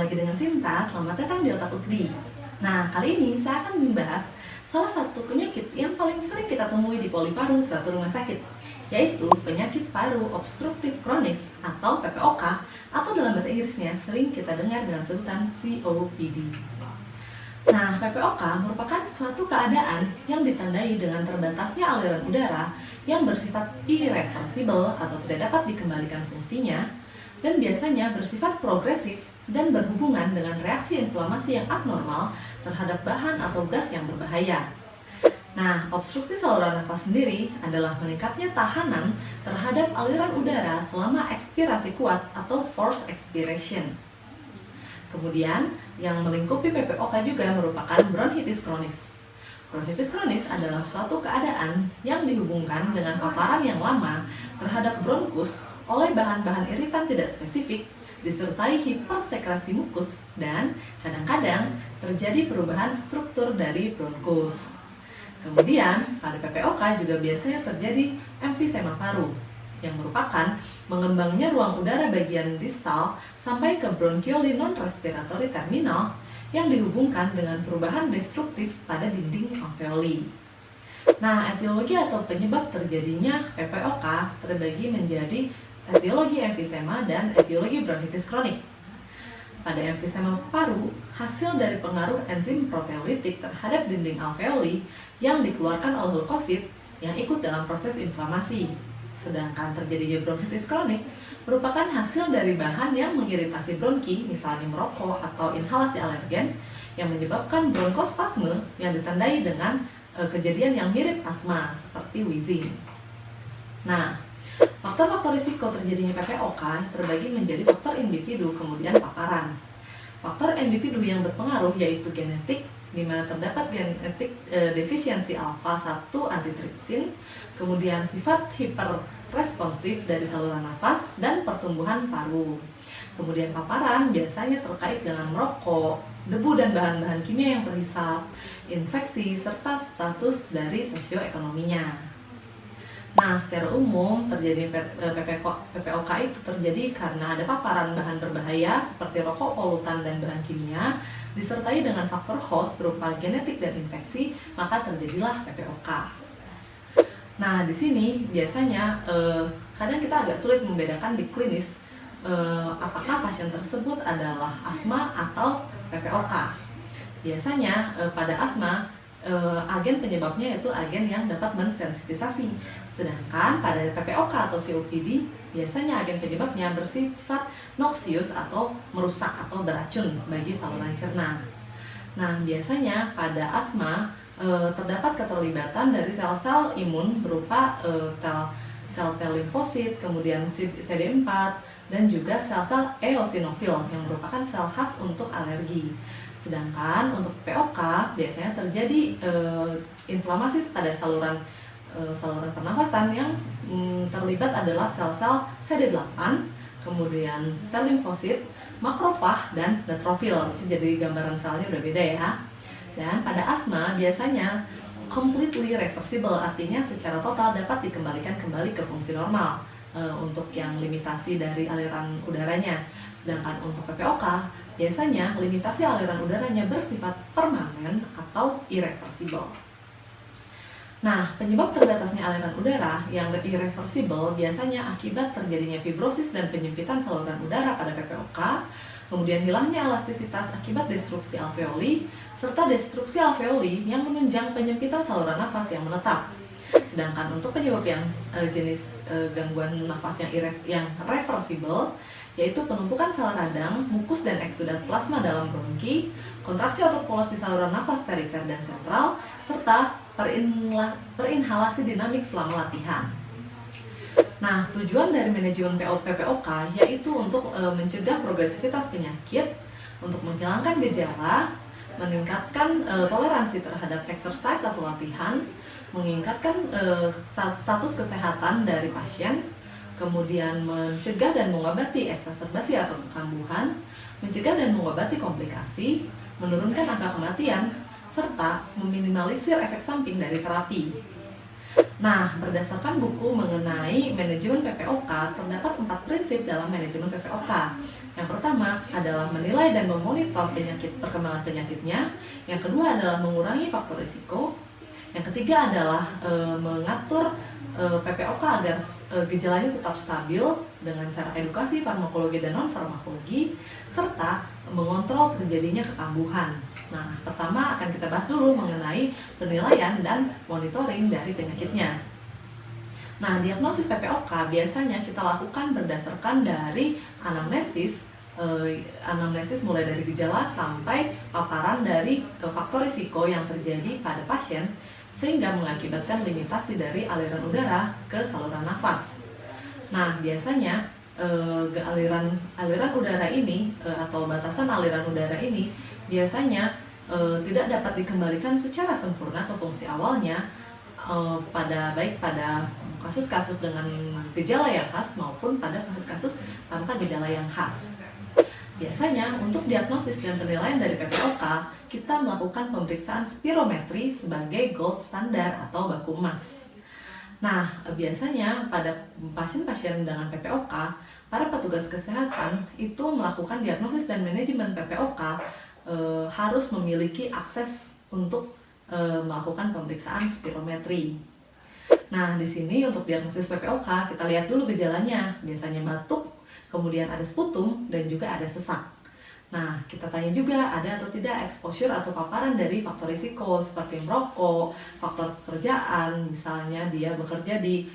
lagi dengan Sinta, selamat datang di Otak Ukdi. Nah, kali ini saya akan membahas salah satu penyakit yang paling sering kita temui di poli paru suatu rumah sakit, yaitu penyakit paru obstruktif kronis atau PPOK, atau dalam bahasa Inggrisnya sering kita dengar dengan sebutan COPD. Nah, PPOK merupakan suatu keadaan yang ditandai dengan terbatasnya aliran udara yang bersifat irreversible atau tidak dapat dikembalikan fungsinya, dan biasanya bersifat progresif dan berhubungan dengan reaksi inflamasi yang abnormal terhadap bahan atau gas yang berbahaya. Nah, obstruksi saluran nafas sendiri adalah meningkatnya tahanan terhadap aliran udara selama ekspirasi kuat atau forced expiration. Kemudian, yang melingkupi PPOK juga merupakan bronkitis kronis. Bronkitis kronis adalah suatu keadaan yang dihubungkan dengan paparan yang lama terhadap bronkus oleh bahan-bahan iritan tidak spesifik, disertai hipersekresi mukus, dan kadang-kadang terjadi perubahan struktur dari bronkus. Kemudian, pada PPOK juga biasanya terjadi emfisema paru, yang merupakan mengembangnya ruang udara bagian distal sampai ke bronchioli non-respiratory terminal yang dihubungkan dengan perubahan destruktif pada dinding alveoli. Nah, etiologi atau penyebab terjadinya PPOK terbagi menjadi etiologi emfisema dan etiologi bronkitis kronik. Pada emfisema paru, hasil dari pengaruh enzim proteolitik terhadap dinding alveoli yang dikeluarkan oleh leukosit yang ikut dalam proses inflamasi. Sedangkan terjadinya bronkitis kronik merupakan hasil dari bahan yang mengiritasi bronki, misalnya merokok atau inhalasi alergen, yang menyebabkan bronkospasme yang ditandai dengan kejadian yang mirip asma, seperti wheezing. Nah, faktor-faktor risiko terjadinya PPOK terbagi menjadi faktor individu, kemudian paparan. Faktor individu yang berpengaruh yaitu genetik, di mana terdapat genetik defisiensi alfa-1 antitrypsin, kemudian sifat hiperresponsif dari saluran nafas, dan pertumbuhan paru. Kemudian paparan biasanya terkait dengan merokok, debu dan bahan-bahan kimia yang terhisap, infeksi, serta status dari sosioekonominya. Nah, secara umum terjadi PPOK itu terjadi karena ada paparan bahan berbahaya seperti rokok, polutan, dan bahan kimia, disertai dengan faktor host berupa genetik dan infeksi, maka terjadilah PPOK. Nah, di sini biasanya kadang kita agak sulit membedakan di klinis apakah pasien tersebut adalah asma atau PPOK. Biasanya pada asma agen penyebabnya yaitu agen yang dapat mensensitisasi. Sedangkan pada PPOK atau COPD, biasanya agen penyebabnya bersifat noxious atau merusak atau beracun bagi saluran cerna. Nah, biasanya pada asma terdapat keterlibatan dari sel-sel imun berupa sel-sel limfosit, kemudian CD4, dan juga sel-sel eosinofil yang merupakan sel khas untuk alergi. Sedangkan untuk PPOK biasanya terjadi inflamasi pada saluran pernafasan yang terlibat adalah sel-sel CD8, kemudian T limfosit, makrofag, dan neutrofil. Jadi gambaran selnya udah beda ya. Dan pada asma biasanya completely reversible, artinya secara total dapat dikembalikan kembali ke fungsi normal untuk yang limitasi dari aliran udaranya. Sedangkan untuk PPOK biasanya limitasi aliran udaranya bersifat permanen atau irreversible. Nah, penyebab terbatasnya aliran udara yang irreversible biasanya akibat terjadinya fibrosis dan penyempitan saluran udara pada PPOK, kemudian hilangnya elastisitas akibat destruksi alveoli, serta destruksi alveoli yang menunjang penyempitan saluran nafas yang menetap. Sedangkan untuk penyebab yang jenis gangguan nafas yang reversible, yaitu penumpukan sel radang, mukus dan eksudat plasma dalam bronki, kontraksi otot polos di saluran nafas perifer dan sentral, serta perinhalasi dinamik selama latihan. Nah, tujuan dari manajemen PPOK yaitu untuk mencegah progresivitas penyakit, untuk menghilangkan gejala, meningkatkan toleransi terhadap exercise atau latihan, meningkatkan status kesehatan dari pasien, kemudian mencegah dan mengobati eksaserbasi atau kekambuhan, mencegah dan mengobati komplikasi, menurunkan angka kematian, serta meminimalisir efek samping dari terapi. Nah, berdasarkan buku mengenai manajemen PPOK, terdapat 4 prinsip dalam manajemen PPOK. Yang pertama adalah menilai dan memonitor perkembangan penyakitnya. Yang kedua adalah mengurangi faktor risiko. Yang ketiga adalah mengatur PPOK agar gejalanya tetap stabil dengan cara edukasi farmakologi dan non-farmakologi, serta mengontrol terjadinya kekambuhan. Nah, pertama akan kita bahas dulu mengenai penilaian dan monitoring dari penyakitnya. Nah, diagnosis PPOK biasanya kita lakukan berdasarkan dari anamnesis mulai dari gejala sampai paparan dari faktor risiko yang terjadi pada pasien sehingga mengakibatkan limitasi dari aliran udara ke saluran nafas. Nah, biasanya aliran udara ini atau batasan aliran udara ini biasanya tidak dapat dikembalikan secara sempurna ke fungsi awalnya baik pada kasus-kasus dengan gejala yang khas maupun pada kasus-kasus tanpa gejala yang khas. Biasanya untuk diagnosis dan penilaian dari PPOK, kita melakukan pemeriksaan spirometri sebagai gold standar atau baku emas. Nah, biasanya pada pasien-pasien dengan PPOK, para petugas kesehatan itu melakukan diagnosis dan manajemen PPOK harus memiliki akses untuk melakukan pemeriksaan spirometri. Nah, di sini untuk diagnosis PPOK kita lihat dulu gejalanya, biasanya batuk, kemudian ada sputum dan juga ada sesak. Nah, kita tanya juga ada atau tidak exposure atau paparan dari faktor risiko seperti merokok, faktor pekerjaan, misalnya dia bekerja di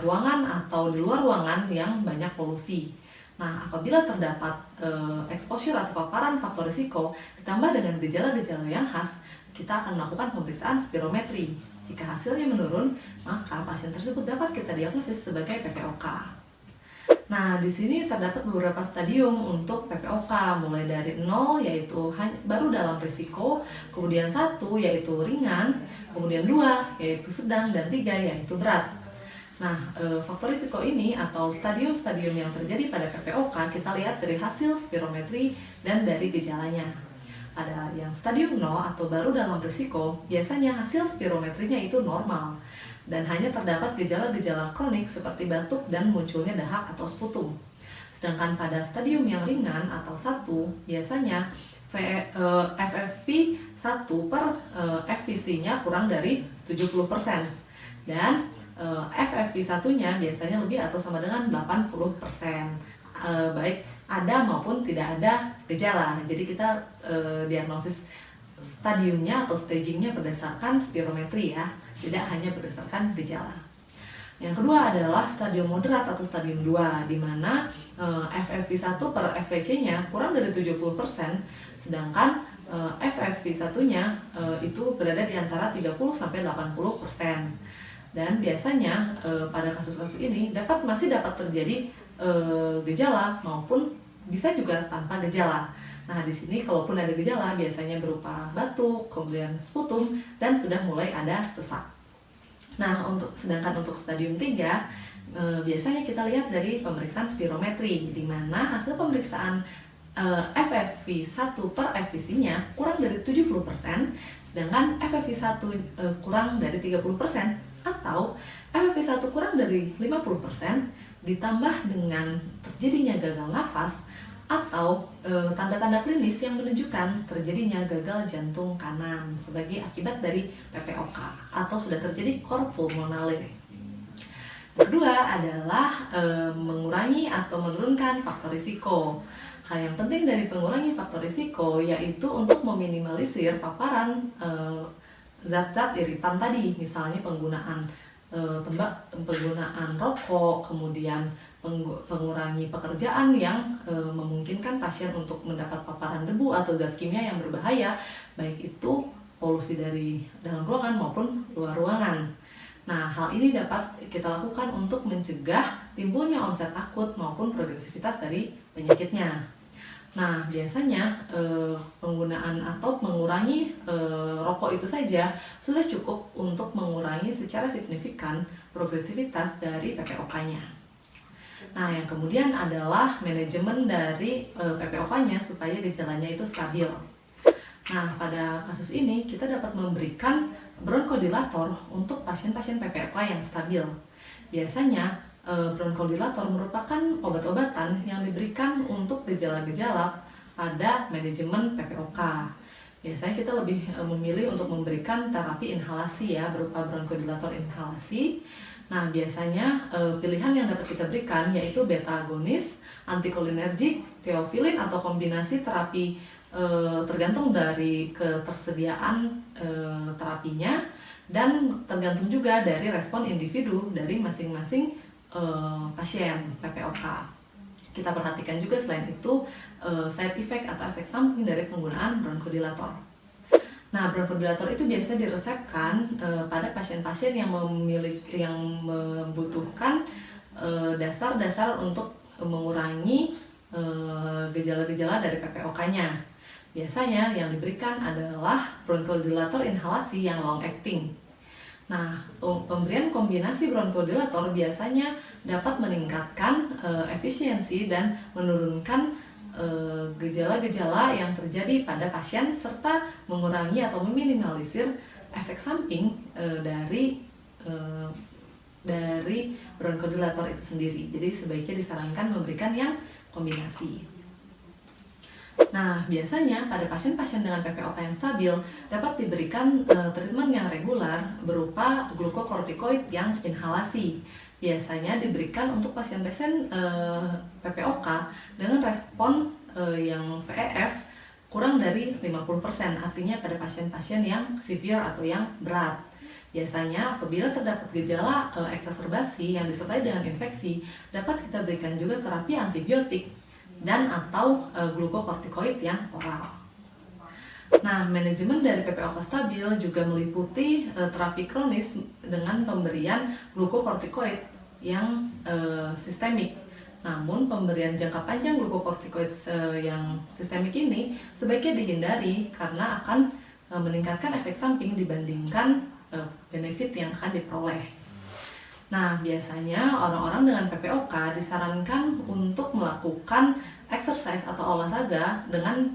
ruangan atau di luar ruangan yang banyak polusi. Nah, apabila terdapat exposure atau paparan faktor risiko ditambah dengan gejala-gejala yang khas, kita akan melakukan pemeriksaan spirometri. Jika hasilnya menurun, maka pasien tersebut dapat kita diagnosis sebagai PPOK. Nah, di sini terdapat beberapa stadium untuk PPOK, mulai dari 0 yaitu baru dalam risiko, kemudian 1 yaitu ringan, kemudian 2 yaitu sedang, dan 3 yaitu berat. Nah, faktor risiko ini atau stadium-stadium yang terjadi pada PPOK kita lihat dari hasil spirometri dan dari gejalanya. Pada yang stadium 0 atau baru dalam risiko, biasanya hasil spirometrinya itu normal dan hanya terdapat gejala-gejala kronik seperti batuk dan munculnya dahak atau sputum. Sedangkan pada stadium yang ringan atau 1, biasanya FFV 1 per FVC-nya kurang dari 70%. Dan FFV 1-nya biasanya lebih atau sama dengan 80%. Baik ada maupun tidak ada gejala. Jadi kita diagnosis stadiumnya atau stagingnya berdasarkan spirometri ya, tidak hanya berdasarkan gejala. Yang kedua adalah stadium moderat atau stadium 2, di mana FFV1 per FVC-nya kurang dari 70%, sedangkan FFV1-nya itu berada di antara 30-80%. Dan biasanya pada kasus-kasus ini masih dapat terjadi gejala maupun bisa juga tanpa gejala. Nah, di sini kalaupun ada gejala biasanya berupa batuk, kemudian sputum, dan sudah mulai ada sesak. Nah, sedangkan untuk stadium 3 biasanya kita lihat dari pemeriksaan spirometri, di mana hasil pemeriksaan FFV1 per FVC-nya kurang dari 70%, sedangkan FFV1 kurang dari 30%, atau FFV1 kurang dari 50%, ditambah dengan terjadinya gagal nafas atau tanda-tanda klinis yang menunjukkan terjadinya gagal jantung kanan sebagai akibat dari PPOK atau sudah terjadi cor pulmonale. Kedua adalah mengurangi atau menurunkan faktor risiko. Hal yang penting dari mengurangi faktor risiko yaitu untuk meminimalisir paparan zat-zat iritan tadi, misalnya penggunaan penggunaan rokok, kemudian mengurangi pekerjaan yang memungkinkan pasien untuk mendapat paparan debu atau zat kimia yang berbahaya, baik itu polusi dari dalam ruangan maupun luar ruangan. Nah, hal ini dapat kita lakukan untuk mencegah timbulnya onset akut maupun progresivitas dari penyakitnya. Nah, biasanya penggunaan atau mengurangi rokok itu saja sudah cukup untuk mengurangi secara signifikan progresivitas dari PPOK-nya. Nah, yang kemudian adalah manajemen dari PPOK-nya supaya gejalanya itu stabil. Nah, pada kasus ini kita dapat memberikan bronkodilator untuk pasien-pasien PPOK yang stabil. Biasanya, bronkodilator merupakan obat-obatan yang diberikan untuk gejala-gejala pada manajemen PPOK. Biasanya kita lebih memilih untuk memberikan terapi inhalasi ya, berupa bronkodilator inhalasi. Nah, biasanya pilihan yang dapat kita berikan yaitu beta agonis, antikolinergik, teofilin atau kombinasi terapi tergantung dari ketersediaan terapinya dan tergantung juga dari respon individu dari masing-masing pasien PPOK. Kita perhatikan juga selain itu side effect atau efek samping dari penggunaan bronkodilator. Nah, bronkodilator itu biasa diresepkan pada pasien-pasien yang membutuhkan dasar-dasar untuk mengurangi gejala-gejala dari PPOK-nya. Biasanya yang diberikan adalah bronkodilator inhalasi yang long acting. Nah, pemberian kombinasi bronkodilator biasanya dapat meningkatkan efisiensi dan menurunkan gejala-gejala yang terjadi pada pasien serta mengurangi atau meminimalisir efek samping dari bronkodilator itu sendiri. Jadi sebaiknya disarankan memberikan yang kombinasi. Nah, biasanya pada pasien-pasien dengan PPOK yang stabil dapat diberikan treatment yang reguler berupa glukokortikoid yang inhalasi. Biasanya diberikan untuk pasien-pasien PPOK dengan respon yang VEF kurang dari 50%, artinya pada pasien-pasien yang severe atau yang berat. Biasanya apabila terdapat gejala eksaserbasi yang disertai dengan infeksi, dapat kita berikan juga terapi antibiotik dan atau glukokortikoid yang oral. Nah, manajemen dari PPOK stabil juga meliputi terapi kronis dengan pemberian glukokortikoid yang sistemik. Namun, pemberian jangka panjang glukokortikoid yang sistemik ini sebaiknya dihindari karena akan meningkatkan efek samping dibandingkan benefit yang akan diperoleh. Nah, biasanya orang-orang dengan PPOK disarankan untuk melakukan exercise atau olahraga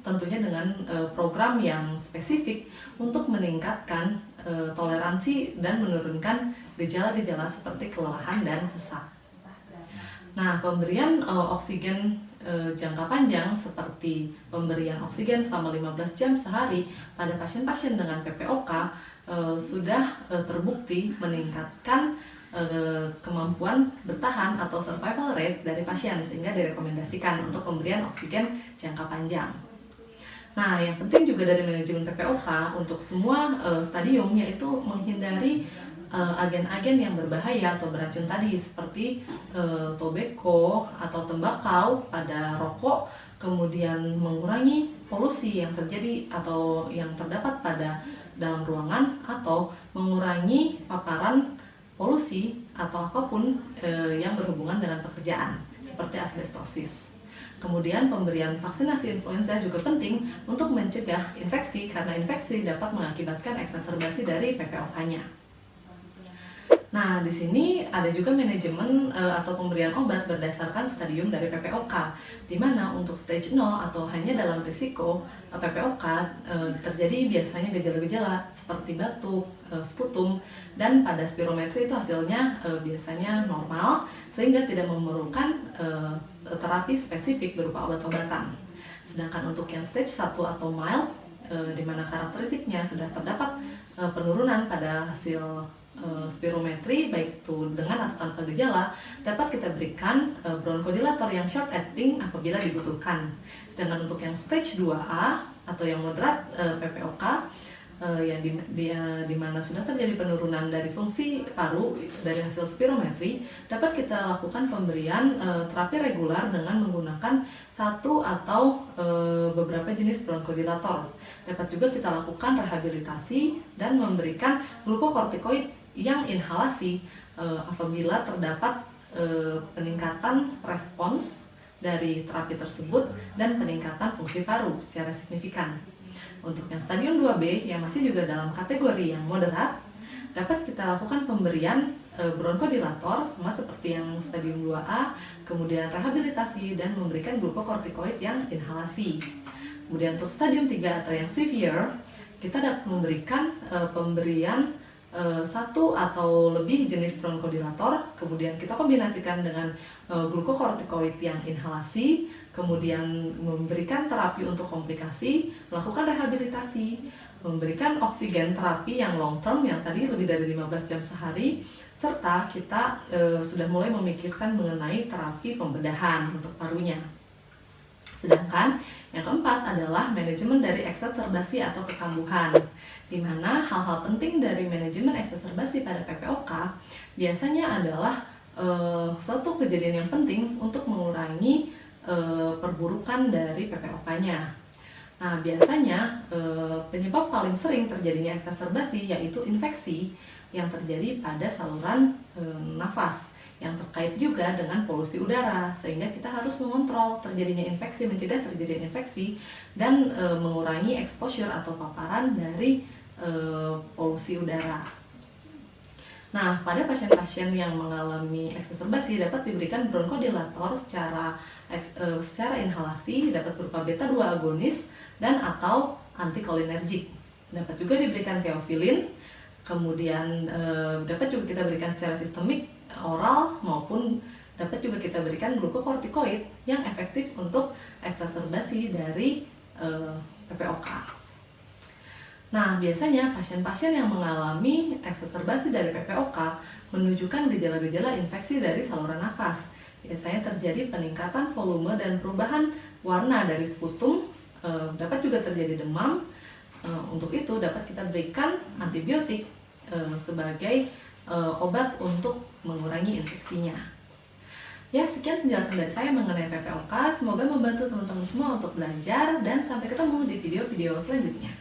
tentunya dengan program yang spesifik untuk meningkatkan toleransi dan menurunkan gejala-gejala seperti kelelahan dan sesak. Nah, pemberian oksigen jangka panjang seperti pemberian oksigen selama 15 jam sehari pada pasien-pasien dengan PPOK sudah terbukti meningkatkan kemampuan bertahan atau survival rate dari pasien, sehingga direkomendasikan untuk pemberian oksigen jangka panjang. Nah, yang penting juga dari manajemen PPOK untuk semua stadium yaitu menghindari agen-agen yang berbahaya atau beracun tadi seperti tobacco atau tembakau pada rokok, kemudian mengurangi polusi yang terjadi atau yang terdapat pada dalam ruangan atau mengurangi paparan polusi atau apapun yang berhubungan dengan pekerjaan seperti asbestosis. Kemudian pemberian vaksinasi influenza juga penting untuk mencegah infeksi karena infeksi dapat mengakibatkan eksaserbasi dari PPOK-nya. Nah, di sini ada juga manajemen atau pemberian obat berdasarkan stadium dari PPOK, di mana untuk stage 0 atau hanya dalam risiko PPOK terjadi biasanya gejala-gejala seperti batuk, sputum, dan pada spirometri itu hasilnya biasanya normal sehingga tidak memerlukan terapi spesifik berupa obat-obatan. Sedangkan untuk yang stage 1 atau mild, di mana karakteristiknya sudah terdapat penurunan pada hasil spirometri baik itu dengan atau tanpa gejala, dapat kita berikan bronkodilator yang short acting apabila dibutuhkan. Sedangkan untuk yang stage 2A atau yang moderat PPOK yang di mana sudah terjadi penurunan dari fungsi paru dari hasil spirometri, dapat kita lakukan pemberian terapi reguler dengan menggunakan satu atau beberapa jenis bronkodilator. Dapat juga kita lakukan rehabilitasi dan memberikan glukokortikoid yang inhalasi apabila terdapat peningkatan respons dari terapi tersebut dan peningkatan fungsi paru secara signifikan. Untuk yang stadium 2B yang masih juga dalam kategori yang moderat, dapat kita lakukan pemberian bronkodilator sama seperti yang stadium 2A, kemudian rehabilitasi dan memberikan glukokortikoid yang inhalasi. Kemudian untuk stadium 3 atau yang severe, kita dapat memberikan pemberian satu atau lebih jenis bronkodilator, kemudian kita kombinasikan dengan glukokortikoid yang inhalasi, kemudian memberikan terapi untuk komplikasi, melakukan rehabilitasi, memberikan oksigen terapi yang long term yang tadi lebih dari 15 jam sehari, serta kita sudah mulai memikirkan mengenai terapi pembedahan untuk parunya. Sedangkan yang keempat adalah manajemen dari eksaserbasi atau kekambuhan, di mana hal-hal penting dari manajemen eksaserbasi pada PPOK biasanya adalah suatu kejadian yang penting untuk mengurangi perburukan dari PPOK-nya. Nah, biasanya penyebab paling sering terjadinya eksaserbasi yaitu infeksi yang terjadi pada saluran nafas, yang terkait juga dengan polusi udara, sehingga kita harus mengontrol terjadinya infeksi, mencegah terjadinya infeksi, dan mengurangi exposure atau paparan dari polusi udara. Nah, pada pasien-pasien yang mengalami eksaserbasi dapat diberikan bronkodilator secara inhalasi, dapat berupa beta-2 agonis dan atau antikolinergik. Dapat juga diberikan theophylline, kemudian dapat juga kita berikan secara sistemik oral, maupun dapat juga kita berikan glukokortikoid yang efektif untuk eksaserbasi dari PPOK. Nah, biasanya pasien-pasien yang mengalami eksaserbasi dari PPOK menunjukkan gejala-gejala infeksi dari saluran nafas. Biasanya terjadi peningkatan volume dan perubahan warna dari sputum, dapat juga terjadi demam. Untuk itu dapat kita berikan antibiotik sebagai obat untuk mengurangi infeksinya. Ya, sekian penjelasan dari saya mengenai PPOK. Semoga membantu teman-teman semua untuk belajar, dan sampai ketemu di video-video selanjutnya.